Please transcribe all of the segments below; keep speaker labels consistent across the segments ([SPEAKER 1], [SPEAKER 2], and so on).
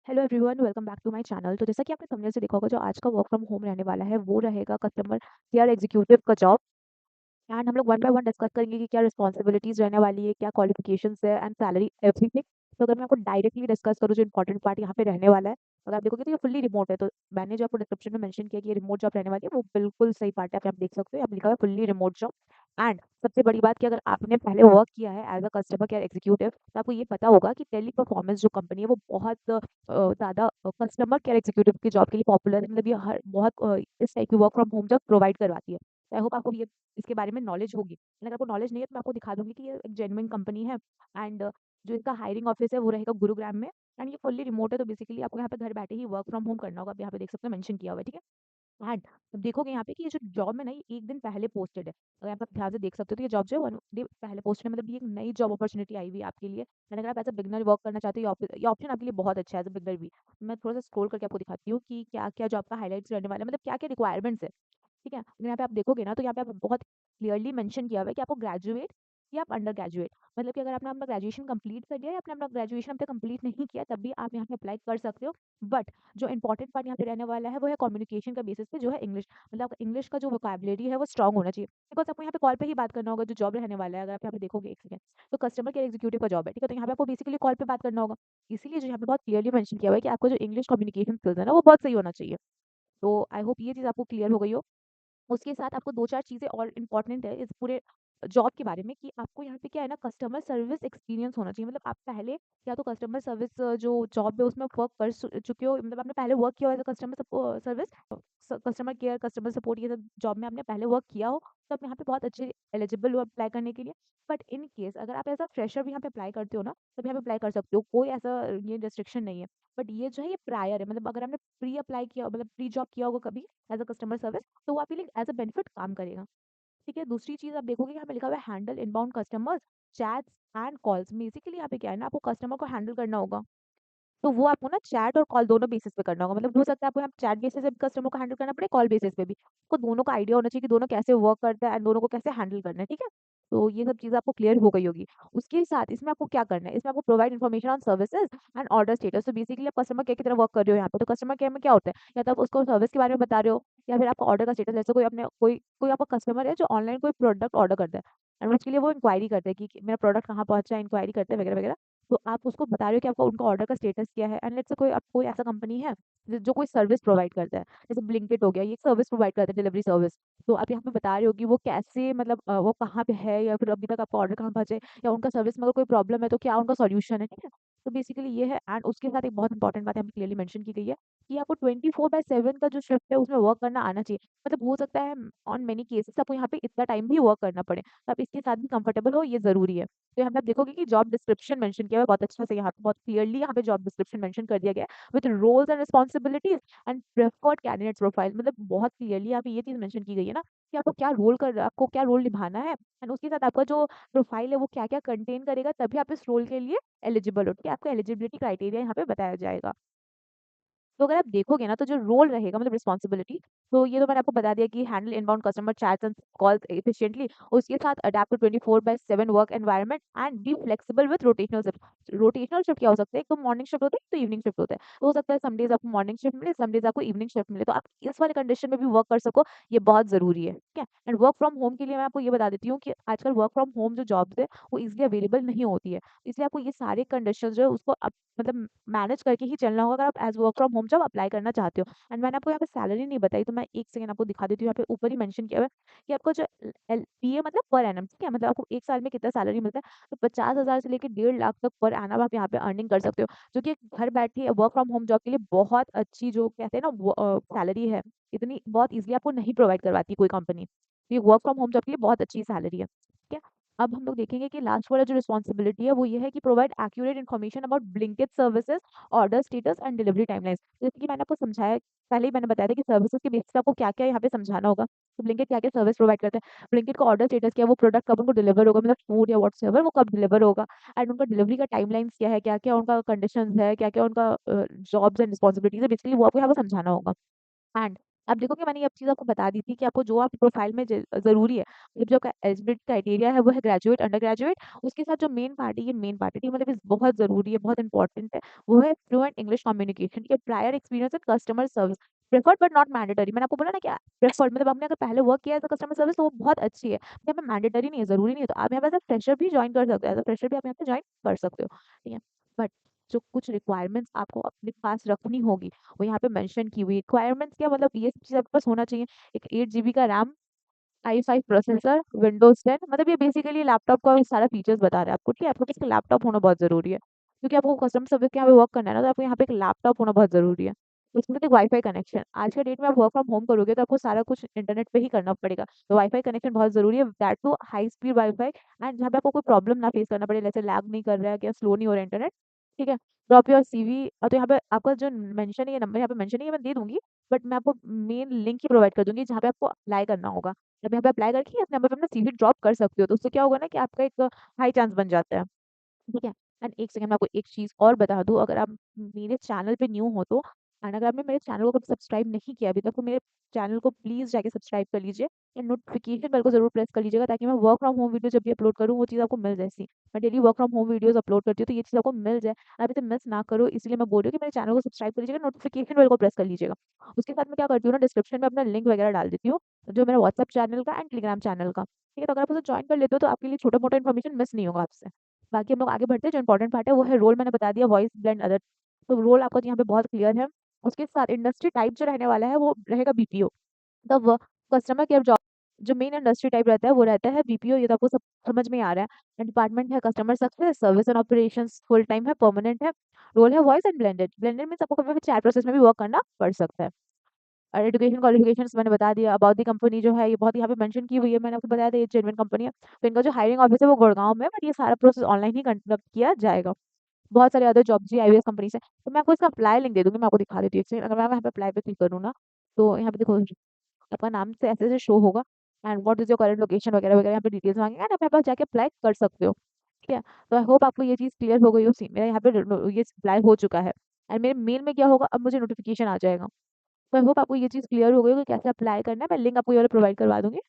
[SPEAKER 1] Hello everyone, welcome back to my channel. तो जैसा कि आपने थंबनेल से देखा होगा, जो आज का वर्क फ्रॉम होम रहने वाला है वो रहेगा कस्टमर केयर एग्जीक्यूटिव का जॉब। एंड हम लोग वन बाय वन डिस्कस करेंगे कि क्या रिस्पॉन्सिबिलिटीज रहने वाली है, क्या क्वालिफिकेशंस है एंड सैलरी एवरीथिंग। तो अगर मैं आपको डायरेक्टली डिस्कस करूँ, जो इंपॉर्टेंट पार्ट यहाँ पे रहने वाला है, अगर आप देखोगे तो ये फुल्ली रिमोट है। तो मैंने जो आपको डिस्क्रिप्शन में मेंशन किया कि ये रिमोट जॉब रहने वाली है, वो बिल्कुल सही पार्ट है। आप यहाँ पे देख सकते हो, यहाँ पे लिखा हुआ है फुल्ली रिमोट जॉब। एंड सबसे बड़ी बात कि अगर आपने पहले वर्क किया है as a customer care executive, तो आपको ये पता होगा कि टेली परफॉर्मेंस जो कंपनी है वो बहुत ज़्यादा कस्टमर केयर एग्जीक्यूटिव की जॉब के लिए पॉपुलर है। मतलब ये हर बहुत इस टाइप की work from home job provide करवाती है। आई होप आपको ये इसके बारे में नॉलेज होगी। एंड अगर आपको नॉलेज नहीं है तो मैं आपको दिखा दूंगी कि ये एक जेन्युइन कंपनी है। एंड जो इसका हायरिंग ऑफिस है वो रहेगा गुरुग्राम में। एंड ये फुल्ली रिमोट है, तो बेसिकली आपको यहाँ पे घर बैठे ही वर्क फ्रॉम होम करना होगा। आप यहाँ पे देख सकते हो, मेंशन किया हुआ है, ठीक है। एंड अब देखोगे यहाँ पे कि ये जो जॉब में नई एक दिन पहले पोस्टेड है। अगर आप ध्यान से देख सकते हो तो ये जॉब जो है 1 डे पहले पोस्टेड है। मतलब ये एक नई जॉब अपॉर्चुनिटी आई हुई है आपके लिए। एंड अगर आप एज अ बिगनर वर्क करना चाहते हो, ये ऑप्शन आपके लिए बहुत अच्छा है एज अ बिगनर भी। मैं थोड़ा सा स्क्रॉल करके आपको दिखाती हूँ कि क्या क्या जॉब का हाईलाइट्स रहने वाला है, मतलब क्या क्या रिक्वायरमेंट्स है। ठीक है, यहाँ पे आप देखोगे ना, तो यहाँ पे आप बहुत क्लियरली मेंशन किया हुआ है कि आपको ग्रेजुएट या आप अंडर ग्रेजुएट, मतलब कि अगर आपने अपना ग्रेजुएशन कंप्लीट कर लिया या आपने अपना ग्रेजुएशन अब तक कंप्लीट नहीं किया, तब भी आप यहाँ पे अप्लाई कर सकते हो। बट जो इंपॉर्टेंट पार्ट यहाँ पे रहने वाला है वो है कम्युनिकेशन का बेसिस पे जो है इंग्लिश। मतलब इंग्लिश का जो वोकैबुलरी है वो स्ट्रांग होना चाहिए, बिकॉज आपको यहाँ पे कॉल पे ही बात करना होगा। जो जॉब रहने वाला है, अगर आप यहाँ पे देखोगे एक सेकंड, तो कस्टमर केयर एग्जीक्यूटिव का जॉब है, ठीक है। तो यहाँ पे आपको बेसिकली कॉल पे बात करना होगा। इसीलिए जो यहाँ पे बहुत क्लियरली मेंशन किया हुआ है कि आपको जो इंग्लिश कम्युनिकेशन स्किल्स है ना, वो बहुत सही होना चाहिए। तो आई होप ये चीज़ आपको क्लियर हो गई हो। उसके साथ आपको 2-4 चीज़ें और इम्पोर्टेंट है इस पूरे जॉब के बारे में, कि आपको यहाँ पे क्या है ना, कस्टमर सर्विस एक्सपीरियंस होना चाहिए। मतलब आप पहले या तो कस्टमर सर्विस जो जॉब है उसमें वर्क कर चुके हो, मतलब आपने पहले वर्क किया हो as a customer service, customer care, customer support, ये सब जॉब में आपने पहले वर्क किया हो, तो आप यहाँ पे बहुत अच्छे एलिजिबल हो अप्लाई करने के लिए। बट इन केस अगर आप एज अ फ्रेशर भी यहाँ पे अप्लाई करते हो ना, तो यहाँ पे अप्लाई कर सकते हो, कोई ऐसा ये रिस्ट्रिक्शन नहीं है। बट ये जो है ये प्रायर है, मतलब अगर आपने प्री अप्लाई किया, मतलब प्री जॉब किया होगा कभी एज अ कस्टमर सर्विस, तो वो आपके लिए एज अ बेनिफिट काम करेगा। ठीक है, दूसरी चीज़ आप देखोगे यहाँ पे लिखा हुआ है handle inbound customers, chats and calls. Basically यहाँ पे क्या है ना, आपको कस्टमर को हैंडल करना होगा। तो वो आपको ना चैट और कॉल दोनों बेसिस पे करना होगा। मतलब हो सकता है आपको यहाँ चैट बेसिस पे भी कस्टमर को हैंडल करना पड़े, कॉल बेसिस पे भी। आपको दोनों का आइडिया होना चाहिए कि दोनों कैसे वर्क करता है एंड दोनों को कैसे हैंडल करना है, ठीक है। तो ये सब चीज़ें आपको क्लियर हो गई होगी। उसके साथ इसमें आपको क्या करना है, इसमें आपको provide information on services and order status. तो बेसिकली आप कस्टमर केयर की तरह वर्क कर रहे हो यहाँ पे। तो कस्टमर केयर में क्या होता है, या तो आप उसको सर्विस के बारे में बता रहे हो, या फिर आपका ऑर्डर का स्टेटस, जैसे कोई अपने कोई कोई आपका कस्टमर है जो ऑनलाइन कोई प्रोडक्ट ऑर्डर करता है, एंड उसके लिए वो इंक्वायरी करते हैं कि मेरा प्रोडक्ट कहाँ पहुंचा है, इंक्वायरी करते हैं वगैरह वगैरह। तो आप उसको बता रहे हो कि आपका उनका ऑर्डर का स्टेटस क्या है। एंड लेट्स से कोई ऐसा कंपनी है जो कोई सर्विस प्रोवाइड करता है, जैसे ब्लिंकिट हो गया, ये सर्विस प्रोवाइड करता है, डिलीवरी सर्विस। तो आप यहाँ पे बता रहे हो कि वो कैसे, मतलब वो कहाँ पे है, या फिर अभी तक आपका ऑर्डर कहाँ पहुंचे, या उनका सर्विस में अगर कोई प्रॉब्लम है तो क्या उनका सॉल्यूशन है, ठीक है। तो बेसिकली ये है। एंड उसके साथ एक बहुत इंपॉर्टेंट बात यहाँ पे क्लियरली मेंशन की गई है कि आपको 24/7 का जो शिफ्ट है उसमें वर्क करना आना चाहिए। मतलब हो सकता है ऑन मेनी केसेस आपको यहाँ पे इतना टाइम भी वर्क करना पड़े, तो आप इसके साथ भी कंफर्टेबल हो, ये जरूरी है। तो यहाँ पे आप देखोगे कि जॉब डिस्क्रिप्शन मेंशन किया हुआ है बहुत अच्छा से, यहाँ पे बहुत क्लियरली यहाँ पे जॉब डिस्क्रिप्शन मेंशन कर दिया गया है with roles and responsibilities and preferred candidate profile. मतलब बहुत क्लियरली यहाँ पे ये चीज मेंशन की गई है ना, कि आपको क्या रोल निभाना है, एंड उसके साथ आपका जो प्रोफाइल है वो क्या क्या कंटेन करेगा, तभी आप इस रोल के लिए एलिजिबल हो, ठीक है। आपका एलिजिबिलिटी क्राइटेरिया यहाँ पे बताया जाएगा। तो अगर आप देखोगे ना, तो जो रोल रहेगा, मतलब रिस्पॉन्सिबिलिटी, तो ये तो मैंने आपको बता दिया कि handle inbound customer chats and calls efficiently. उसके साथ adapt to 24/7 work environment and be flexible with rotational shift. Rotational shift क्या हो सकता है, एक तो मॉर्निंग शिफ्ट होता है, तो इवनिंग शिफ्ट होता है। तो हो सकता है सम डेज आपको मॉर्निंग शिफ्ट मिले, सम डेज आपको इवनिंग शिफ्ट मिले, तो आप इस वाले कंडीशन में भी वर्क कर सको, ये बहुत जरूरी है, ठीक है। एंड वर्क फ्रॉम होम के लिए मैं आपको ये बता देती हूँ कि आजकल वर्क फ्रॉम होम जो जॉब्स है वो इजिली अवेलेबल नहीं होती है। इसलिए आपको ये सारे कंडीशन जो है उसको मतलब मैनेज करके ही चलना होगा, अगर आप as work from home job apply करना चाहते हो। एंड मैंने आपको यहाँ पे सैलरी नहीं बताई, तो मैं एक सेकंड आपको दिखा देती हूँ। यहाँ पे ऊपर ही मेंशन किया हुआ है कि आपको जो पीए मतलब पर एनम, ठीक है, मतलब आपको एक साल में कितना सैलरी मिलता है। तो 50,000 से लेकर 1.5 लाख तक पर एनम आप यहाँ पे अर्निंग कर सकते हो, जो कि घर बैठे वर्क फ्रॉम होम जॉब के लिए बहुत अच्छी, जो कहते हैं ना, सैलरी है। इतनी बहुत ईजिली आपको नहीं प्रोवाइड करवाती कोई कंपनी। तो ये वर्क फ्रॉम होम जॉब के लिए बहुत अच्छी सैलरी है, ठीक है। अब हम लोग देखेंगे कि लास्ट वाला जो रिस्पॉन्सिबिलिटी है वो ये है कि provide accurate information about Blinkit services, order status and delivery timelines. जैसे कि मैंने आपको समझाया, पहले ही मैंने बताया था कि सर्विसेज के बेसिस पे आपको क्या क्या यहाँ पे समझाना होगा। तो ब्लिंकिट क्या क्या सर्विस प्रोवाइड करते हैं, ब्लिंकिट का ऑर्डर स्टेटस क्या है, वो प्रोडक्ट कब उनको डिलीवर होगा, मतलब फूड या व्हाट्सएवर वो कब डिलीवर होगा, एंड उनका डिलीवरी का टाइमलाइंस क्या है, क्या क्या उनका कंडीशन है, क्या क्या उनका जॉब्स एंड रिस्पॉन्सिबिलिटीज है, बेसिकली वो आपको यहाँ पे समझाना होगा। एंड आप देखोगे मैंने ये अब चीज़ आपको बता दी थी कि आपको जो आप प्रोफाइल में ज़रूरी है, मतलब जो आपका एलिजिबिलिटी क्राइटेरिया है वो है ग्रेजुएट, अंडर ग्रेजुएट, उसके साथ जो मेन पार्ट है, ये मेन पार्ट है, ठीक है? मतलब इस बहुत ज़रूरी है, बहुत इंपॉर्टेंट है, वो है फ्लुएंट इंग्लिश कम्युनिकेशन, ठीक है? Prior experience in customer service, preferred but not mandatory. मैंने आपको बोला ना कि प्रेफर्ड मतलब आपने अगर पहले वर्क किया है तो कस्टमर सर्विस तो वो बहुत अच्छी है, यहाँ पे मैंडेटरी नहीं है, ज़रूरी नहीं है, तो आप यहाँ पे एज़ अ फ्रेशर भी जॉइन कर सकते हो, एज़ अ फ्रेशर भी आप यहाँ पे जॉइन कर सकते हो, ठीक है? बट जो कुछ रिक्वायरमेंट्स आपको अपने पास रखनी होगी वो यहाँ पे मेंशन की हुई है। रिक्वायरमेंट्स क्या मतलब ये सब चीज़ आपके पास होना चाहिए। एक 8 जीबी का रैम, i5 प्रोसेसर, विंडोज़ 10, मतलब ये बेसिकली लैपटॉप का सारा फीचर्स बता रहा है आपको, ठीक है? आपके पास लैपटॉप होना बहुत ज़रूरी है, क्योंकि आपको कस्टमर सर्विस के यहाँ पे वर्क करना है ना, तो आपको यहाँ पे एक लैपटॉप होना बहुत ज़रूरी है। उसके साथ एक वाईफ़ाई कनेक्शन। आज के डेट में आप वर्क फ्रॉम होम करोगे तो आपको सारा कुछ इंटरनेट पे ही करना पड़ेगा, तो वाईफ़ाई कनेक्शन बहुत ज़रूरी है, that to high speed wifi, and जहाँ पे आपको कोई प्रॉब्लम ना फेस करना पड़े, जैसे लैग नहीं कर रहा है या स्लो नहीं हो रहा है इंटरनेट, ठीक है? ड्रॉप योर सीवी, तो यहाँ पे आपका जो मेंशन है, ये नंबर यहाँ पे मेंशन है, ये मैं दे दूँगी, बट मैं आपको मेन लिंक ही प्रोवाइड कर दूँगी जहाँ पे आपको अप्लाई करना होगा। जब यहाँ पे अप्लाई करके इस नंबर पे अपना सीवी ड्रॉप कर सकते हो, तो उससे क्या होगा ना कि आपका एक हाई चांस बन जाता है, ठीक है? एंड एक सेकंड मैं आपको एक चीज़ और बता दूँ, अगर आप मेरे चैनल पे न्यू हो तो, एंड अगर आपने मेरे चैनल को कभी सब्सक्राइब नहीं किया अभी तक, तो मेरे चैनल को प्लीज़ जाके सब्सक्राइब कर लीजिए, एंड नोटिफिकेशन बेल को ज़रूर प्रेस कर लीजिएगा, ताकि मैं वर्क फ्रॉम होम वीडियो जब भी अपलोड करूँ वो चीज़ आपको मिल जाए। सी मैं daily work from home videos upload करती हूँ, तो ये चीज़ आपको मिल जाए, आप इसे मिस ना करो, इसलिए मैं बोल रही हूँ कि मेरे चैनल को सब्सक्राइब कर लीजिएगा, नोटिफिकेशन बेल को प्रेस कर लीजिएगा। उसके साथ मैं क्या करती हूँ ना, डिस्क्रिप्शन में अपना लिंक वगैरह डाल देती हूँ, जो मेरा व्हाट्सएप चैनल का एंड टेलीग्राम चैनल का, ठीक है? तो अगर आप उसे जॉइन कर लेते हो तो आपके लिए छोटा-मोटा इन्फॉर्मेशन मिस नहीं होगा आपसे। बाकी हम लोग आगे बढ़ते हैं, जो इम्पोर्टेंट पार्ट है वो है रोल, मैंने बता दिया, वॉइस ब्लेंड अदर, तो रोल आपका यहाँ पे बहुत क्लियर है। उसके साथ इंडस्ट्री टाइप जो रहने वाला है वो रहेगा बीपीओ, तब कस्टमर केयर जॉब, जो मेन इंडस्ट्री टाइप रहता है वो रहता है बीपीओ, ये तो आपको सब समझ में आ रहा है। डिपार्टमेंट है customer success, service and operations, full time है, परमानेंट है। रोल है voice and blended, blended means आपको कभी भी चैट प्रोसेस में भी वर्क करना पड़ सकता है। और एजुकेशन क्वालिफिकेशंस मैंने बता दिया। अबाउट द कंपनी जो है ये बहुत यहाँ पे मेंशन की हुई है, मैंने आपको बताया था ये जेन्युइन कंपनी है। तो इनका जो हायरिंग ऑफिस है वो गुड़गांव में है, बट ये सारा प्रोसेस ऑनलाइन ही कंडक्ट किया जाएगा। बहुत सारे अदर जॉब्स भी आईवीएस कंपनी से, तो मैं आपको इसका अप्लाई लिंक दे दूँगी, मैं आपको दिखा देती हूँ एक सेकंड। अगर मैं यहाँ पे अप्लाई पे क्लिक करूँ ना, तो यहाँ पे देखो आपका नाम से ऐसे-ऐसे शो होगा, and what is your current location वगैरह-वगैरह यहाँ पे डिटेल्स माँगेगा, एंड आप यहाँ पे जाके अप्लाई कर सकते हो, ठीक है? तो आई होप आपको ये चीज़ क्लियर हो गई हो। सी मेरा यहाँ पे ये अप्लाई हो चुका है, एंड मेरे मेल में क्या होगा, अब मुझे नोटिफिकेशन आ जाएगा। तो आई होप आपको ये चीज़ क्लियर हो गई होगी कैसे अप्लाई करना है। मैं लिंक आपको ये वाला प्रोवाइड करवा दूँगी,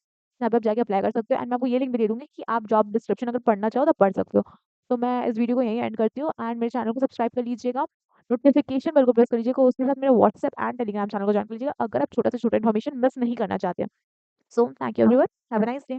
[SPEAKER 1] जहाँ पे आप जाके अप्लाई कर सकते हो, एंड मैं आपको ये लिंक भी दे दूँगी कि आप जॉब डिस्क्रिप्शन अगर पढ़ना चाहो तो पढ़ सकते हो। तो मैं इस वीडियो को यहीं एंड करती हूँ, एंड मेरे चैनल को सब्सक्राइब कर लीजिएगा, नोटिफिकेशन बेल को प्रेस कर लीजिएगा, उसके साथ मेरे व्हाट्सएप एंड टेलीग्राम चैनल को जॉइन कर लीजिएगा, अगर आप छोटा से छोटा इन्फॉर्मेशन मिस नहीं करना चाहते हैं। So thank you everyone, have a nice day.